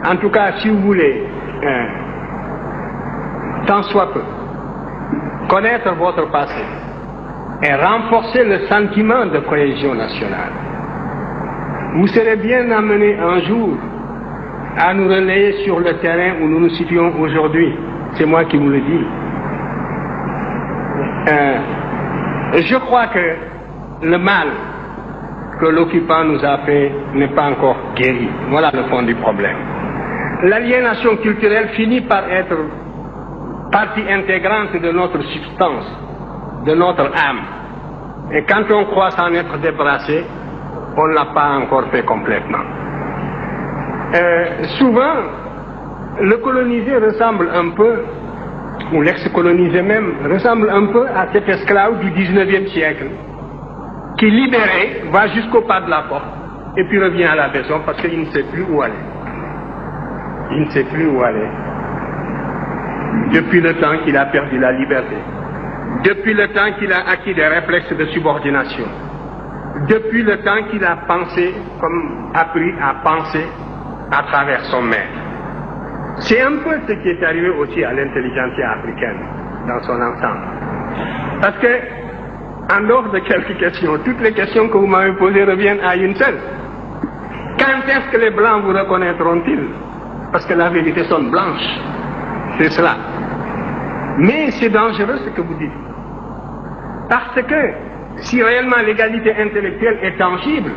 En tout cas, si vous voulez, tant soit peu, connaître votre passé et renforcer le sentiment de cohésion nationale, vous serez bien amené un jour à nous relayer sur le terrain où nous nous situons aujourd'hui. C'est moi qui vous le dis. Je crois que le mal que l'occupant nous a fait n'est pas encore guéri. Voilà le fond du problème. L'aliénation culturelle finit par être partie intégrante de notre substance, de notre âme. Et quand on croit s'en être débarrassé, on ne l'a pas encore fait complètement. Souvent, le colonisé ressemble un peu, ou l'ex-colonisé même, ressemble un peu à cet esclave du 19e siècle, qui libéré va jusqu'au pas de la porte, et puis revient à la maison parce qu'il ne sait plus où aller. Il ne sait plus où aller. Depuis le temps qu'il a perdu la liberté, depuis le temps qu'il a acquis des réflexes de subordination, depuis le temps qu'il a pensé, comme appris à penser à travers son maître. C'est un peu ce qui est arrivé aussi à l'intelligentsia africaine dans son ensemble. Parce que, en dehors de quelques questions, toutes les questions que vous m'avez posées reviennent à une seule. Quand est-ce que les Blancs vous reconnaîtront-ils? Parce que la vérité sonne blanche. C'est cela. Mais c'est dangereux ce que vous dites. Parce que si réellement l'égalité intellectuelle est tangible,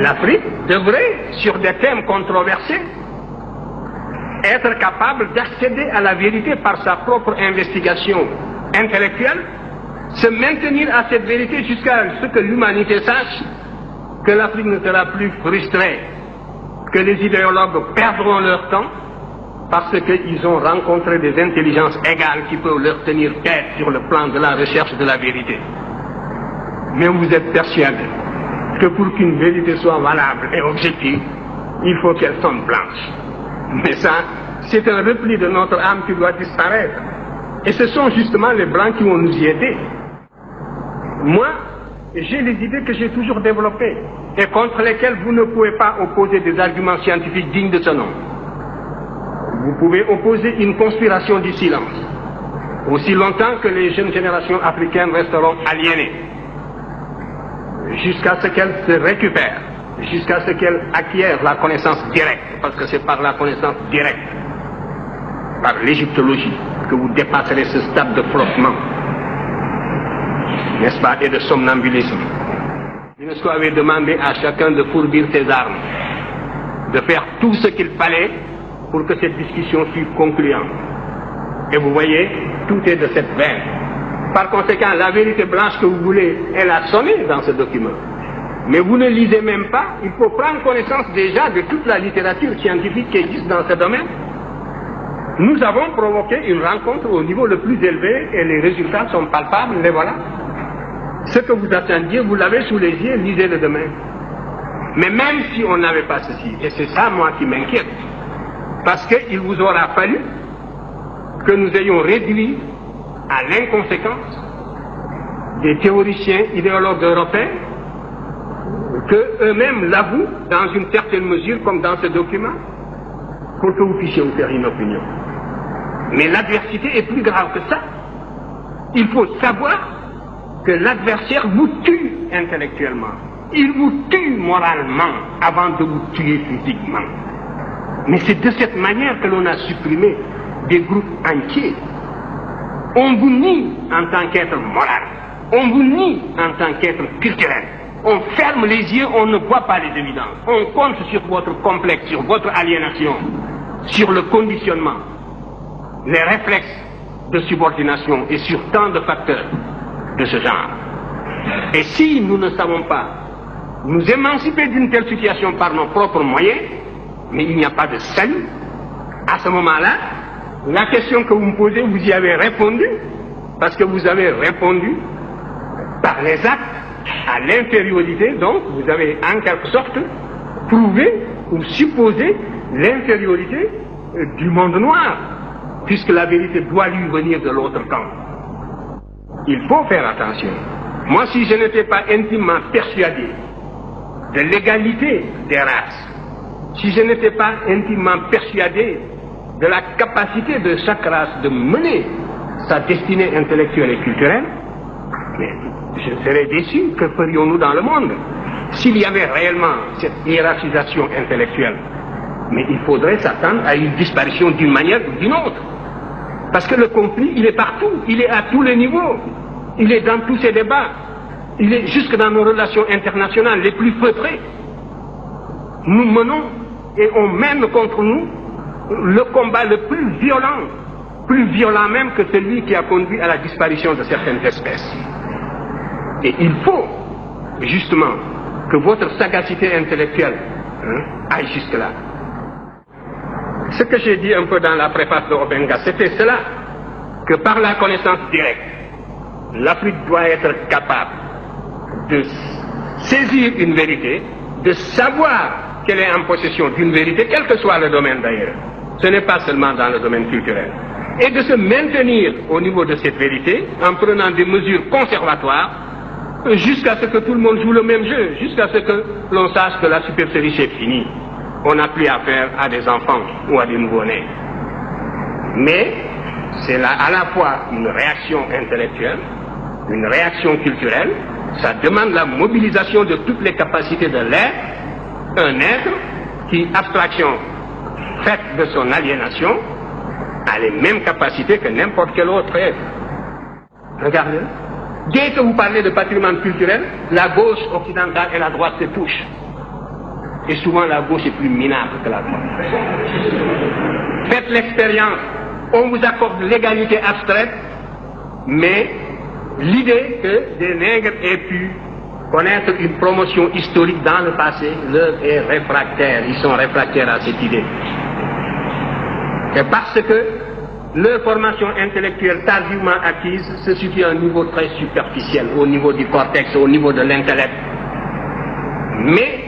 l'Afrique devrait, sur des thèmes controversés, être capable d'accéder à la vérité par sa propre investigation intellectuelle, se maintenir à cette vérité jusqu'à ce que l'humanité sache que l'Afrique ne sera plus frustrée, que les idéologues perdront leur temps parce qu'ils ont rencontré des intelligences égales qui peuvent leur tenir tête sur le plan de la recherche de la vérité. Mais vous êtes persuadé que pour qu'une vérité soit valable et objective, il faut qu'elle sonne blanche. Mais ça, c'est un repli de notre âme qui doit disparaître. Et ce sont justement les Blancs qui vont nous y aider. Moi, j'ai les idées que j'ai toujours développées et contre lesquelles vous ne pouvez pas opposer des arguments scientifiques dignes de ce nom. Vous pouvez opposer une conspiration du silence, aussi longtemps que les jeunes générations africaines resteront aliénées, jusqu'à ce qu'elles se récupèrent, jusqu'à ce qu'elles acquièrent la connaissance directe, parce que c'est par la connaissance directe, par l'égyptologie, que vous dépasserez ce stade de flottement, n'est-ce pas, et de somnambulisme. L'UNESCO avait demandé à chacun de fourbir ses armes, de faire tout ce qu'il fallait pour que cette discussion fût concluante. Et vous voyez, tout est de cette veine. Par conséquent, la vérité blanche que vous voulez, elle a sonné dans ce document. Mais vous ne lisez même pas, il faut prendre connaissance déjà de toute la littérature scientifique qui existe dans ce domaine. Nous avons provoqué une rencontre au niveau le plus élevé et les résultats sont palpables, les voilà. Ce que vous attendiez, vous l'avez sous les yeux, lisez-le demain. Mais même si on n'avait pas ceci, et c'est ça moi qui m'inquiète, parce qu'il vous aura fallu que nous ayons réduit à l'inconséquence des théoriciens idéologues européens, que eux-mêmes l'avouent dans une certaine mesure, comme dans ce document, pour que vous puissiez vous faire une opinion. Mais l'adversité est plus grave que ça. Il faut savoir que l'adversaire vous tue intellectuellement. Il vous tue moralement avant de vous tuer physiquement. Mais c'est de cette manière que l'on a supprimé des groupes entiers. On vous nie en tant qu'être moral. On vous nie en tant qu'être culturel. On ferme les yeux, on ne voit pas les évidences. On compte sur votre complexe, sur votre aliénation, sur le conditionnement, les réflexes de subordination et sur tant de facteurs de ce genre. Et si nous ne savons pas nous émanciper d'une telle situation par nos propres moyens, mais il n'y a pas de salut, à ce moment-là, la question que vous me posez, vous y avez répondu, parce que vous avez répondu par les actes à l'infériorité, donc vous avez en quelque sorte prouvé ou supposé l'infériorité du monde noir, puisque la vérité doit lui venir de l'autre camp. Il faut faire attention. Moi, si je n'étais pas intimement persuadé de l'égalité des races, si je n'étais pas intimement persuadé de la capacité de chaque race de mener sa destinée intellectuelle et culturelle, mais je serais déçu. Que ferions-nous dans le monde s'il y avait réellement cette hiérarchisation intellectuelle? Mais il faudrait s'attendre à une disparition d'une manière ou d'une autre. Parce que le conflit, il est partout, il est à tous les niveaux, il est dans tous ces débats, il est jusque dans nos relations internationales les plus feutrées. Nous menons et on mène contre nous le combat le plus violent même que celui qui a conduit à la disparition de certaines espèces. Et il faut justement que votre sagacité intellectuelle aille jusque-là. Ce que j'ai dit un peu dans la préface de Obenga, c'était cela, que par la connaissance directe, l'Afrique doit être capable de saisir une vérité, de savoir qu'elle est en possession d'une vérité, quel que soit le domaine d'ailleurs. Ce n'est pas seulement dans le domaine culturel. Et de se maintenir au niveau de cette vérité en prenant des mesures conservatoires jusqu'à ce que tout le monde joue le même jeu, jusqu'à ce que l'on sache que la supercherie c'est fini. On n'a plus affaire à des enfants ou à des nouveau-nés. Mais c'est là à la fois une réaction intellectuelle, une réaction culturelle, ça demande la mobilisation de toutes les capacités de l'être, un être qui, abstraction faite de son aliénation, a les mêmes capacités que n'importe quel autre être. Regardez, dès que vous parlez de patrimoine culturel, la gauche occidentale et la droite se touchent. Et souvent la gauche est plus minable que la droite. Faites l'expérience, on vous accorde l'égalité abstraite, mais l'idée que des nègres aient pu connaître une promotion historique dans le passé leur est réfractaire. Ils sont réfractaires à cette idée. Et parce que leur formation intellectuelle tardivement acquise se situe à un niveau très superficiel, au niveau du cortex, au niveau de l'intellect. Mais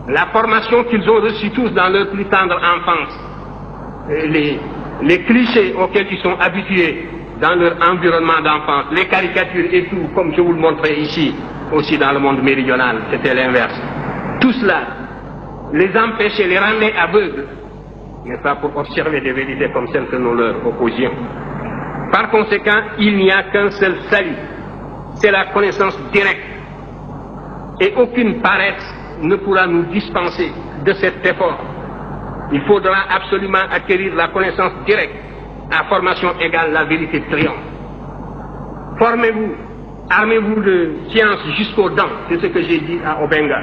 la formation qu'ils ont reçue tous dans leur plus tendre enfance, les clichés auxquels ils sont habitués dans leur environnement d'enfance, les caricatures et tout, comme je vous le montrais ici, aussi dans le monde méridional, c'était l'inverse. Tout cela les empêchait, les rendait aveugles, n'est-ce pas, pour observer des vérités comme celles que nous leur opposions. Par conséquent, il n'y a qu'un seul salut, c'est la connaissance directe. Et aucune paresse ne pourra nous dispenser de cet effort. Il faudra absolument acquérir la connaissance directe. À formation égale, la vérité triomphe. Formez-vous, armez-vous de science jusqu'aux dents, c'est ce que j'ai dit à Obenga,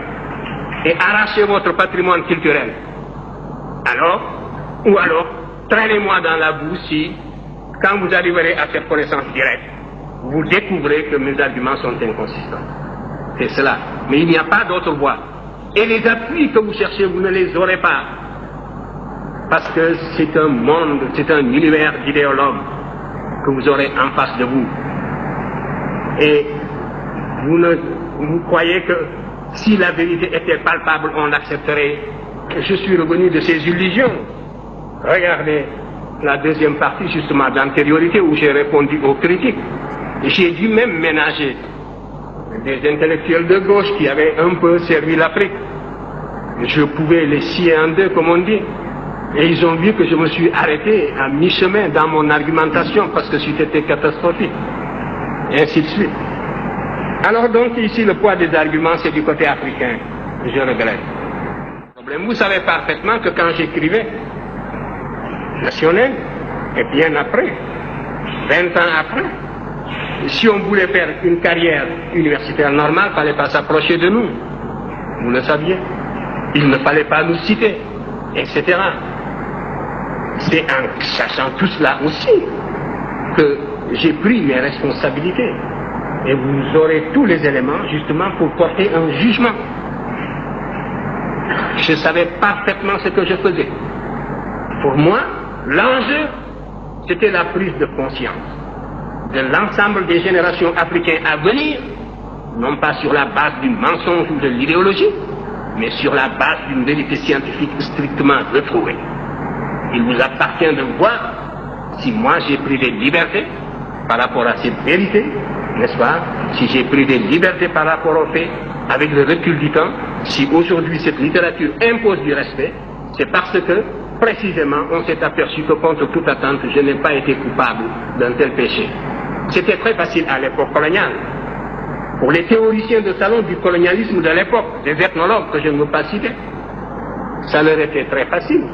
et arrachez votre patrimoine culturel. Ou alors, traînez-moi dans la boue si, quand vous arriverez à cette connaissance directe, vous découvrez que mes arguments sont inconsistants. C'est cela. Mais il n'y a pas d'autre voie. Et les appuis que vous cherchez, vous ne les aurez pas. Parce que c'est un monde, c'est un univers d'idéologues que vous aurez en face de vous. Et vous croyez que si la vérité était palpable, on l'accepterait. Je suis revenu de ces illusions. Regardez la deuxième partie justement d'antériorité où j'ai répondu aux critiques. J'ai dû même ménager des intellectuels de gauche qui avaient un peu servi l'Afrique. Je pouvais les scier en deux, comme on dit. Et ils ont vu que je me suis arrêté à mi-chemin dans mon argumentation parce que c'était catastrophique. Et ainsi de suite. Alors donc ici le poids des arguments c'est du côté africain. Je regrette. Vous savez parfaitement que quand j'écrivais National, et bien après, 20 ans après, si on voulait faire une carrière universitaire normale, il ne fallait pas s'approcher de nous. Vous le saviez. Il ne fallait pas nous citer, etc. C'est en sachant tout cela aussi que j'ai pris mes responsabilités. Et vous aurez tous les éléments justement pour porter un jugement. Je savais parfaitement ce que je faisais. Pour moi, l'enjeu, c'était la prise de conscience de l'ensemble des générations africaines à venir, non pas sur la base du mensonge ou de l'idéologie, mais sur la base d'une vérité scientifique strictement retrouvée. Il vous appartient de voir si moi j'ai pris des libertés par rapport à cette vérité, n'est-ce pas? Si j'ai pris des libertés par rapport au fait, avec le recul du temps, si aujourd'hui cette littérature impose du respect, c'est parce que, précisément, on s'est aperçu que contre toute attente, je n'ai pas été coupable d'un tel péché. C'était très facile à l'époque coloniale. Pour les théoriciens de salon du colonialisme de l'époque, des ethnologues que je ne veux pas citer, ça leur était très facile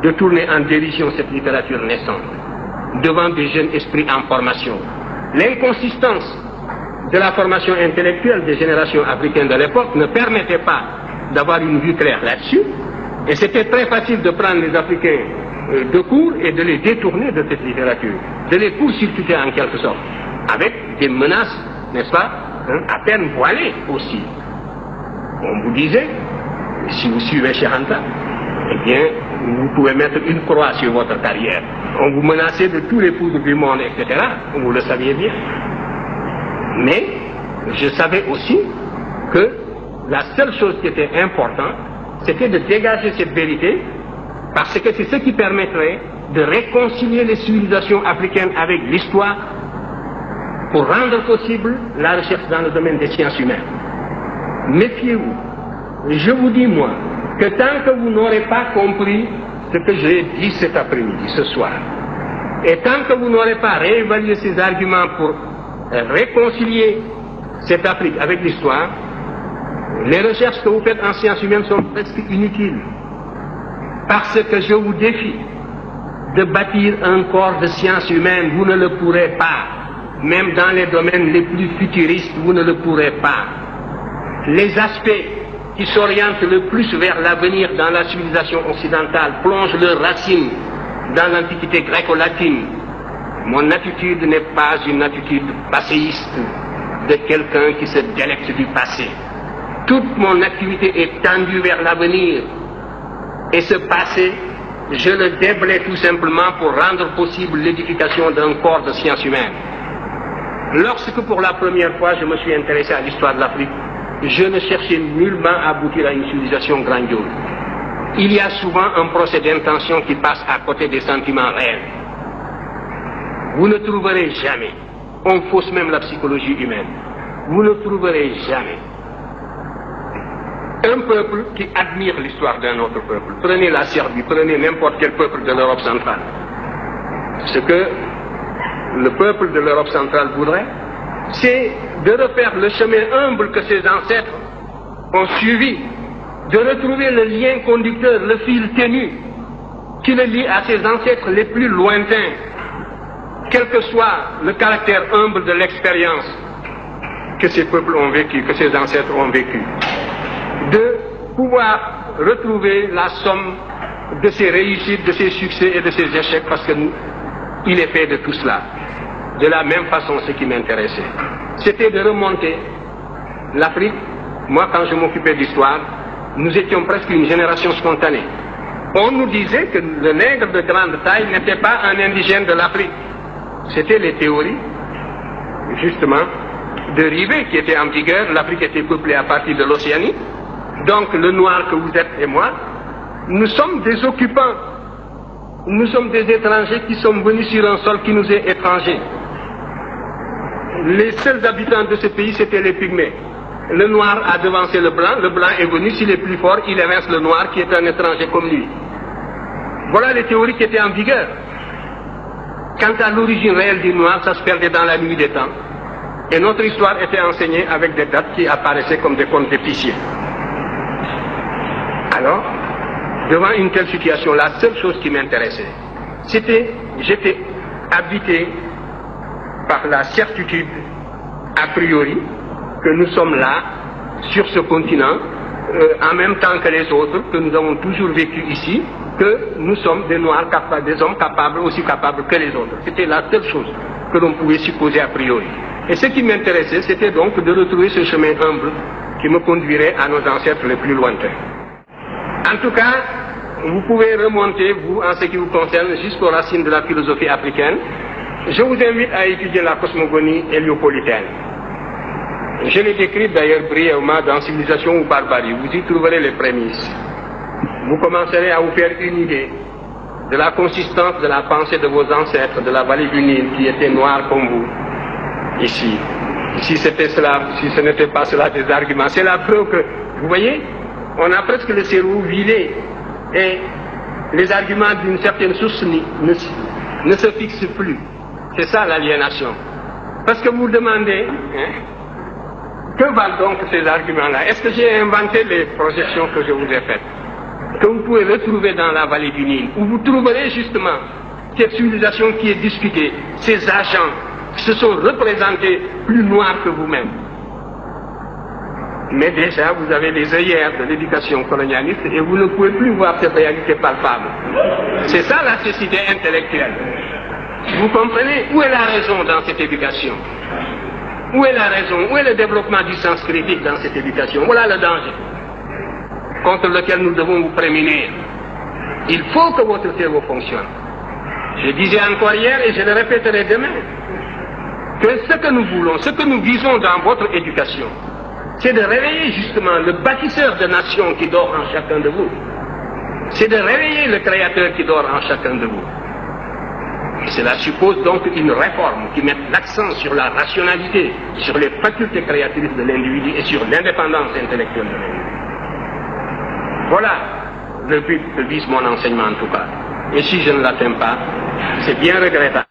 de tourner en dérision cette littérature naissante devant des jeunes esprits en formation. L'inconsistance de la formation intellectuelle des générations africaines de l'époque ne permettait pas d'avoir une vue claire là-dessus, et c'était très facile de prendre les Africains de court et de les détourner de cette littérature, de les court-circuiter en quelque sorte, avec des menaces, n'est-ce pas, à peine voilées aussi. On vous disait, si vous suivez Cheikh Anta, eh bien, vous pouvez mettre une croix sur votre carrière. On vous menaçait de tous les poudres du monde, etc. Vous le saviez bien. Mais je savais aussi que la seule chose qui était importante, c'était de dégager cette vérité, parce que c'est ce qui permettrait de réconcilier les civilisations africaines avec l'histoire pour rendre possible la recherche dans le domaine des sciences humaines. Méfiez-vous. Je vous dis, moi, que tant que vous n'aurez pas compris ce que j'ai dit cet après-midi, ce soir, et tant que vous n'aurez pas réévalué ces arguments pour réconcilier cette Afrique avec l'histoire, les recherches que vous faites en sciences humaines sont presque inutiles. Parce que je vous défie de bâtir un corps de sciences humaines, vous ne le pourrez pas. Même dans les domaines les plus futuristes, vous ne le pourrez pas. Les aspects qui s'orientent le plus vers l'avenir dans la civilisation occidentale plongent leurs racines dans l'antiquité gréco-latine. Mon attitude n'est pas une attitude passéiste de quelqu'un qui se délecte du passé. Toute mon activité est tendue vers l'avenir. Et ce passé, je le déblaye tout simplement pour rendre possible l'édification d'un corps de sciences humaines. Lorsque pour la première fois je me suis intéressé à l'histoire de l'Afrique, je ne cherchais nullement à aboutir à une civilisation grandiose. Il y a souvent un procès d'intention qui passe à côté des sentiments réels. Vous ne trouverez jamais, on fausse même la psychologie humaine, vous ne trouverez jamais un peuple qui admire l'histoire d'un autre peuple. Prenez la Serbie, prenez n'importe quel peuple de l'Europe centrale. Ce que le peuple de l'Europe centrale voudrait, c'est de refaire le chemin humble que ses ancêtres ont suivi, de retrouver le lien conducteur, le fil ténu, qui le lie à ses ancêtres les plus lointains, quel que soit le caractère humble de l'expérience que ces peuples ont vécu, que ces ancêtres ont vécu. De pouvoir retrouver la somme de ses réussites, de ses succès et de ses échecs, parce qu'il est fait de tout cela. De la même façon, ce qui m'intéressait, c'était de remonter l'Afrique. Moi, quand je m'occupais d'histoire, nous étions presque une génération spontanée. On nous disait que le nègre de grande taille n'était pas un indigène de l'Afrique. C'était les théories, justement, de Rivet qui étaient en vigueur. L'Afrique était peuplée à partir de l'Océanie. Donc, le noir que vous êtes et moi, nous sommes des occupants. Nous sommes des étrangers qui sommes venus sur un sol qui nous est étranger. Les seuls habitants de ce pays, c'était les pygmées. Le noir a devancé le blanc est venu, s'il est plus fort, il évince le noir qui est un étranger comme lui. Voilà les théories qui étaient en vigueur. Quant à l'origine réelle du noir, ça se perdait dans la nuit des temps. Et notre histoire était enseignée avec des dates qui apparaissaient comme des contes d'épiciers. Alors, devant une telle situation, la seule chose qui m'intéressait, c'était, j'étais habité par la certitude, a priori, que nous sommes là, sur ce continent, en même temps que les autres, que nous avons toujours vécu ici, que nous sommes des Noirs capables, des hommes capables, aussi capables que les autres. C'était la seule chose que l'on pouvait supposer a priori. Et ce qui m'intéressait, c'était donc de retrouver ce chemin humble qui me conduirait à nos ancêtres les plus lointains. En tout cas, vous pouvez remonter, vous, en ce qui vous concerne, jusqu'aux racines de la philosophie africaine. Je vous invite à étudier la cosmogonie héliopolitaine. Je l'ai décrite d'ailleurs brièvement dans Civilisation ou Barbarie. Vous y trouverez les prémices. Vous commencerez à vous faire une idée de la consistance de la pensée de vos ancêtres de la vallée du Nil qui étaient noirs comme vous, ici. Si c'était cela, si ce n'était pas cela des arguments, c'est la preuve que, vous voyez, on a presque le cerveau vidé. Et les arguments d'une certaine source ne se fixent plus. C'est ça l'aliénation. Parce que vous demandez, que valent donc ces arguments-là? Est-ce que j'ai inventé les projections que je vous ai faites, que vous pouvez retrouver dans la vallée du Nil, où vous trouverez justement cette civilisation qui est discutée, ces agents qui se sont représentés plus noirs que vous-même. Mais déjà, vous avez les œillères de l'éducation colonialiste et vous ne pouvez plus voir cette réalité palpable. C'est ça la cécité intellectuelle. Vous comprenez? Où est la raison dans cette éducation? Où est la raison? Où est le développement du sens critique dans cette éducation? Voilà le danger contre lequel nous devons vous prémunir. Il faut que votre cerveau fonctionne. Je disais encore hier et je le répéterai demain, que ce que nous voulons, ce que nous visons dans votre éducation, c'est de réveiller justement le bâtisseur de nation qui dort en chacun de vous. C'est de réveiller le créateur qui dort en chacun de vous. Et cela suppose donc une réforme qui mette l'accent sur la rationalité, sur les facultés créatrices de l'individu et sur l'indépendance intellectuelle de l'individu. Voilà le but que vise mon enseignement en tout cas. Et si je ne l'atteins pas, c'est bien regrettable.